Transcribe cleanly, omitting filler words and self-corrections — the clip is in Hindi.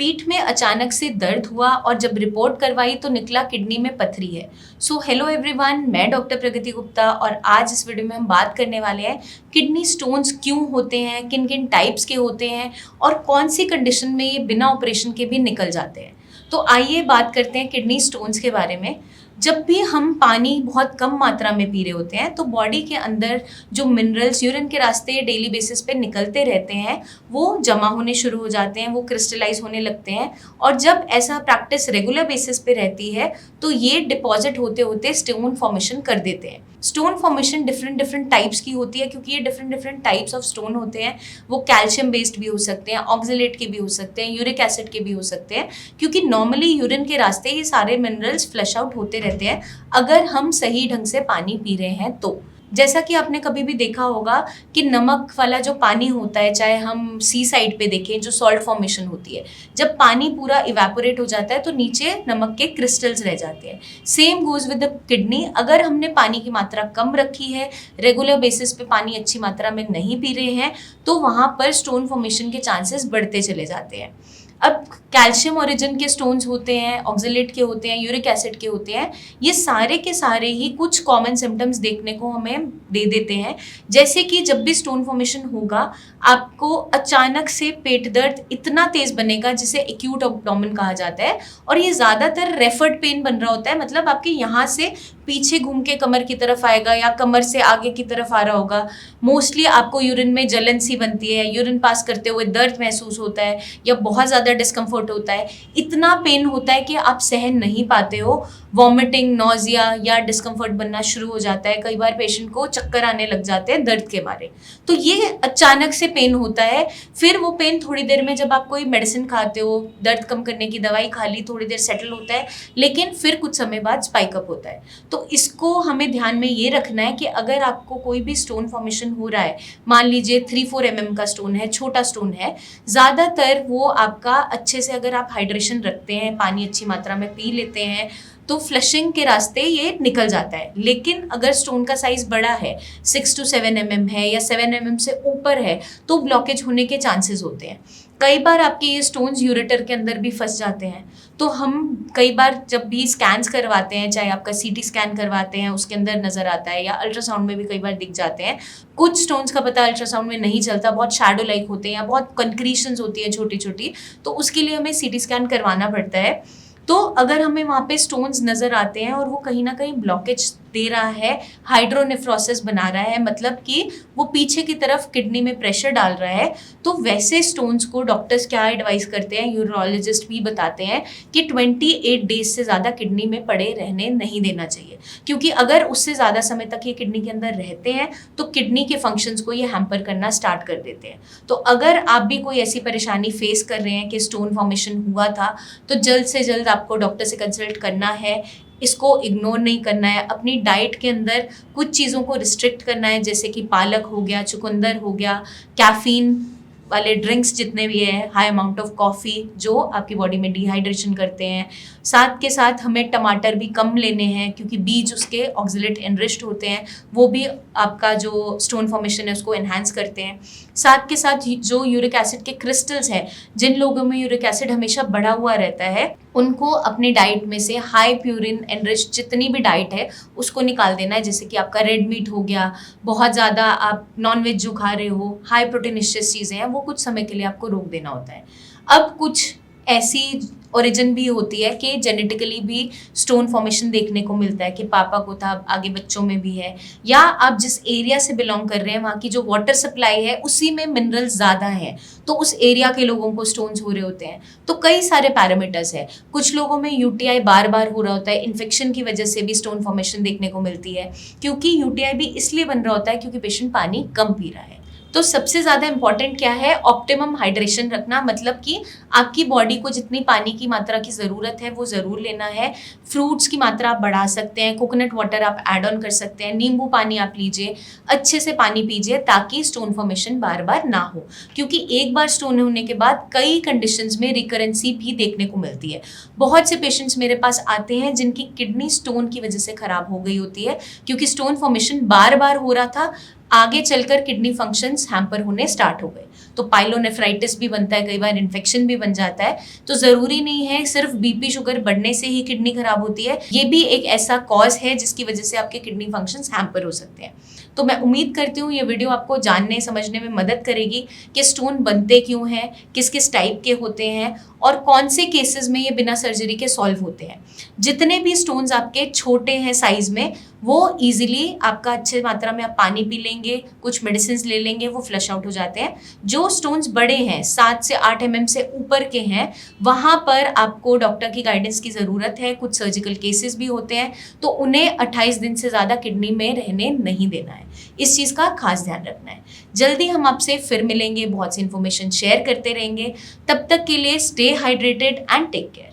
पीठ में अचानक से दर्द हुआ और जब रिपोर्ट करवाई तो निकला किडनी में पथरी है। सो हेलो एवरीवन, मैं डॉक्टर प्रगति गुप्ता और आज इस वीडियो में हम बात करने वाले हैं किडनी स्टोन्स क्यों होते हैं, किन किन टाइप्स के होते हैं और कौन सी कंडीशन में ये बिना ऑपरेशन के भी निकल जाते हैं। तो आइए बात करते हैं किडनी स्टोन्स के बारे में। जब भी हम पानी बहुत कम मात्रा में पी रहे होते हैं तो बॉडी के अंदर जो मिनरल्स यूरिन के रास्ते डेली बेसिस पे निकलते रहते हैं वो जमा होने शुरू हो जाते हैं, वो क्रिस्टलाइज होने लगते हैं। और जब ऐसा प्रैक्टिस रेगुलर बेसिस पे रहती है तो ये डिपॉजिट होते होते स्टोन फॉर्मेशन कर देते हैं। Stone formation different different types की होती है क्योंकि ये different different types of stone होते हैं। वो कैल्शियम बेस्ड भी हो सकते हैं, ऑक्जेलेट के भी हो सकते हैं, यूरिक एसिड के भी हो सकते हैं, क्योंकि नॉर्मली यूरिन के रास्ते ये सारे मिनरल्स फ्लश आउट होते रहते हैं अगर हम सही ढंग से पानी पी रहे हैं तो। जैसा कि आपने कभी भी देखा होगा कि नमक वाला जो पानी होता है, चाहे हम सी साइड पे देखें, जो सॉल्ट फॉर्मेशन होती है, जब पानी पूरा इवेपोरेट हो जाता है तो नीचे नमक के क्रिस्टल्स रह जाते हैं। Same goes with the kidney. अगर हमने पानी की मात्रा कम रखी है, रेगुलर बेसिस पे पानी अच्छी मात्रा में नहीं पी रहे हैं, तो वहाँ पर स्टोन फॉर्मेशन के चांसेस बढ़ते चले जाते हैं। अब कैल्शियम ओरिजिन के स्टोन्स होते हैं, ऑक्जेलेट के होते हैं, यूरिक एसिड के होते हैं, ये सारे के सारे ही कुछ कॉमन सिम्टम्स देखने को हमें दे देते हैं। जैसे कि जब भी स्टोन फॉर्मेशन होगा आपको अचानक से पेट दर्द इतना तेज बनेगा जिसे एक्यूट एब्डोमेन कहा जाता है, और ये ज़्यादातर रेफर्ड पेन बन रहा होता है, मतलब आपके यहाँ से पीछे घूम के कमर की तरफ आएगा या कमर से आगे की तरफ आ रहा होगा। मोस्टली आपको यूरिन में जलन सी बनती है, यूरिन पास करते हुए दर्द महसूस होता है या बहुत ज़्यादा डिस्कम्फर्ट होता है, इतना पेन होता है कि आप सहन नहीं पाते हो। वॉमिटिंग, नोजिया या डिस्कम्फर्ट बनना शुरू हो जाता है। कई बार पेशेंट को चक्कर आने लग जाते हैं दर्द के मारे। तो ये अचानक से पेन होता है। फिर वो पेन थोड़ी देर में, जब आप कोई मेडिसिन खाते हो, दर्द कम करने की दवाई खा ली, थोड़ी देर सेटल होता है, लेकिन फिर कुछ समय बाद स्पाइक अप होता है। तो इसको हमें ध्यान में ये रखना है कि अगर आपको कोई भी स्टोन फॉर्मेशन हो रहा है, मान लीजिए 3-4 mm का स्टोन है, छोटा स्टोन है, ज़्यादातर वो आपका अच्छे से अगर आप हाइड्रेशन रखते हैं, पानी अच्छी मात्रा में पी लेते हैं, तो फ्लशिंग के रास्ते ये निकल जाता है। लेकिन अगर स्टोन का साइज बड़ा है, 6 to 7 mm है या 7 mm से ऊपर है, तो ब्लॉकेज होने के चांसेस होते हैं। कई बार आपके ये स्टोन्स यूरेटर के अंदर भी फंस जाते हैं। तो हम कई बार जब भी स्कैन्स करवाते हैं, चाहे आपका सीटी स्कैन करवाते हैं, उसके अंदर नज़र आता है, या अल्ट्रासाउंड में भी कई बार दिख जाते हैं। कुछ स्टोन्स का पता अल्ट्रासाउंड में नहीं चलता, बहुत शैडो लाइक होते हैं या बहुत कंक्रीशंस होती हैं छोटी छोटी, तो उसके लिए हमें सीटी स्कैन करवाना पड़ता है। तो अगर हमें वहाँ पे स्टोन्स नज़र आते हैं और वो कहीं ना कहीं ब्लॉकेज दे रहा है, हाइड्रोनेफ्रोसिस बना रहा है, मतलब कि वो पीछे की तरफ किडनी में प्रेशर डाल रहा है, तो वैसे स्टोन्स को डॉक्टर्स क्या एडवाइस करते हैं, यूरोलॉजिस्ट भी बताते हैं कि 28 डेज से ज़्यादा किडनी में पड़े रहने नहीं देना चाहिए, क्योंकि अगर उससे ज़्यादा समय तक ये किडनी के अंदर रहते हैं तो किडनी के फंक्शंस को ये हैम्पर करना स्टार्ट कर देते हैं। तो अगर आप भी कोई ऐसी परेशानी फेस कर रहे हैं कि स्टोन फॉर्मेशन हुआ था, तो जल्द से जल्द आपको डॉक्टर से कंसल्ट करना है। इसको इग्नोर नहीं करना है। अपनी डाइट के अंदर कुछ चीज़ों को रिस्ट्रिक्ट करना है, जैसे कि पालक हो गया, चुकंदर हो गया, कैफीन वाले ड्रिंक्स जितने भी हैं, हाई अमाउंट ऑफ कॉफ़ी जो आपकी बॉडी में डिहाइड्रेशन करते हैं। साथ के साथ हमें टमाटर भी कम लेने हैं क्योंकि बीज उसके ऑक्जेलेट एनरिच्ड होते हैं, वो भी आपका जो स्टोन फॉर्मेशन है उसको एनहांस करते हैं। साथ के साथ जो यूरिक एसिड के क्रिस्टल्स हैं, जिन लोगों में यूरिक एसिड हमेशा बढ़ा हुआ रहता है, उनको अपनी डाइट में से हाई प्यूरिन एनरिच्ड जितनी भी डाइट है उसको निकाल देना है। जैसे कि आपका रेड मीट हो गया, बहुत ज़्यादा आप नॉनवेज जो खा रहे हो, हाई प्रोटीनिशियस चीज़ें हैं, वो कुछ समय के लिए आपको रोक देना होता है। अब कुछ ऐसी ओरिजिन भी होती है कि जेनेटिकली भी स्टोन फॉर्मेशन देखने को मिलता है कि पापा को था, आगे बच्चों में भी है, या आप जिस एरिया से बिलोंग कर रहे हैं वहाँ की जो वाटर सप्लाई है उसी में मिनरल्स ज़्यादा हैं, तो उस एरिया के लोगों को स्टोन्स हो रहे होते हैं। तो कई सारे पैरामीटर्स है। कुछ लोगों में यूटीआई बार बार हो रहा होता है, इन्फेक्शन की वजह से भी स्टोन फॉर्मेशन देखने को मिलती है, क्योंकि यूटीआई भी इसलिए बन रहा होता है क्योंकि पेशेंट पानी कम पी रहा है। तो सबसे ज़्यादा इंपॉर्टेंट क्या है, ऑप्टिमम हाइड्रेशन रखना, मतलब कि आपकी बॉडी को जितनी पानी की मात्रा की ज़रूरत है वो ज़रूर लेना है। फ्रूट्स की मात्रा आप बढ़ा सकते हैं, कोकोनट वाटर आप ऐड ऑन कर सकते हैं, नींबू पानी आप लीजिए, अच्छे से पानी पीजिए ताकि स्टोन फॉर्मेशन बार बार ना हो, क्योंकि एक बार स्टोन होने के बाद कई कंडीशंस में रिकरेंसी भी देखने को मिलती है। बहुत से पेशेंट्स मेरे पास आते हैं जिनकी किडनी स्टोन की वजह से ख़राब हो गई होती है, क्योंकि स्टोन फॉर्मेशन बार बार हो रहा था, आगे चलकर किडनी फंक्शंस हैम्पर होने स्टार्ट हो गए। तो पाइलोनेफ्राइटिस भी बनता है, कई बार इन्फेक्शन भी बन जाता है। तो ज़रूरी नहीं है सिर्फ बीपी शुगर बढ़ने से ही किडनी खराब होती है, ये भी एक ऐसा कॉज है जिसकी वजह से आपके किडनी फंक्शंस हैम्पर हो सकते हैं। तो मैं उम्मीद करती हूँ ये वीडियो आपको जानने समझने में मदद करेगी कि स्टोन बनते क्यों हैं, किस किस टाइप के होते हैं और कौन से केसेस में ये बिना सर्जरी के सॉल्व होते हैं। जितने भी स्टोन्स आपके छोटे हैं साइज में, वो इजीली आपका अच्छे मात्रा में आप पानी पी लेंगे, कुछ मेडिसिन ले लेंगे, वो फ्लश आउट हो जाते हैं। जो स्टोन्स बड़े हैं 7 से 8 mm से ऊपर के हैं, वहाँ पर आपको डॉक्टर की गाइडेंस की ज़रूरत है। कुछ सर्जिकल केसेस भी होते हैं, तो उन्हें 28 दिन से ज़्यादा किडनी में रहने नहीं देना है। इस चीज़ का खास ध्यान रखना है। जल्दी हम आपसे फिर मिलेंगे, बहुत सी इन्फॉर्मेशन शेयर करते रहेंगे। तब तक के लिए stay hydrated and take care.